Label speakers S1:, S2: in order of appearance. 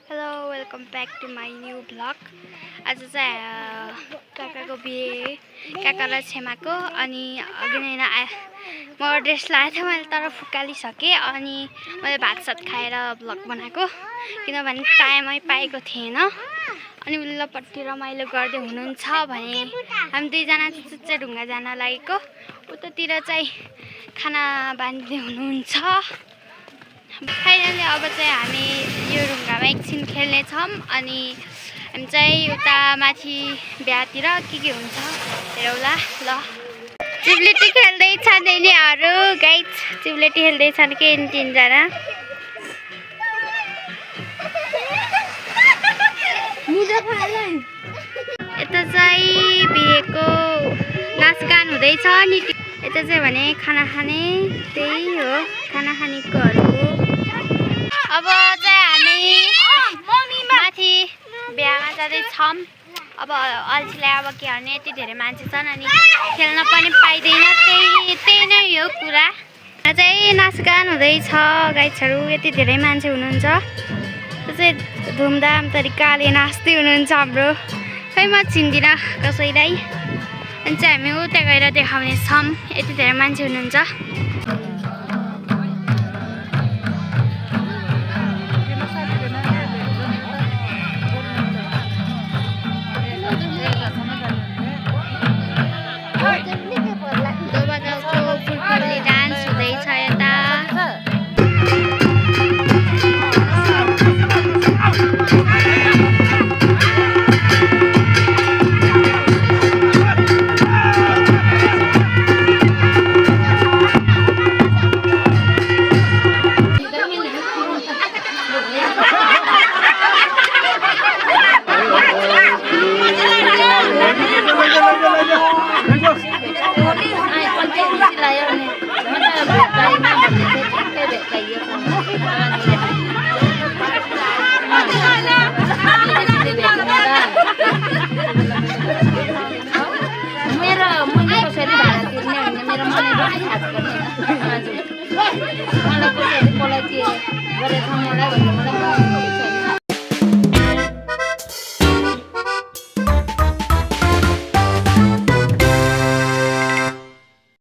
S1: Hello, welcome back to my new vlog. आज चाहिँ काकाको बिहे काका र छेमाको अनि अघि नै म ड्रेस लगाएको थिएँ मैले तर फुकालिसकेँ अनि मैले भातसात खाएर भ्लग बनाएको किनभने टाइमै पाएको थिएन अनि उल्लोपट्टि रमाइलो गर्दै हुनुहुन्छ भने हामी दुईजना चाहिँ ढुङ्गा जान लागेको उतातिर चाहिँ खाना बाँध्दै हुनुहुन्छ। फाइनली अब चाहिँ हामी यो ढुङ्गामा एकछिन खेल्नेछौँ अनि हामी चाहिँ उता माथि बिहातिर के हुन्छ हेरौँला ल। चिप्लेटी खेल्दैछन् यिनीहरू गाइस, चिप्लेटी खेल्दैछन् के तिनजना। यता चाहिँ बिहेको नाचगान हुँदैछ नि, यता चाहिँ भने खाना खाने त्यही हो, खाना खानेकोहरूको। अब चाहिँ हामी माथि बिहामा जाँदैछौँ। अब अल्छीलाई अब के गर्ने, यति धेरै मान्छे छन् अनि खेल्न पनि पाइँदैन, त्यही नै हो कुरा। यहाँ चाहिँ नाचगान हुँदैछ गाइसहरू, यति धेरै मान्छे हुनुहुन्छ, त्यो चाहिँ धुमधाम तरिकाले नाच्दै हुनुहुन्छ हाम्रो। खै म चिन्दिनँ कसैलाई, अनि चाहिँ हामी उता गएर देखाउनेछौँ, यति धेरै मान्छे हुनुहुन्छ। डान्स हुँदैछ यता। मेरो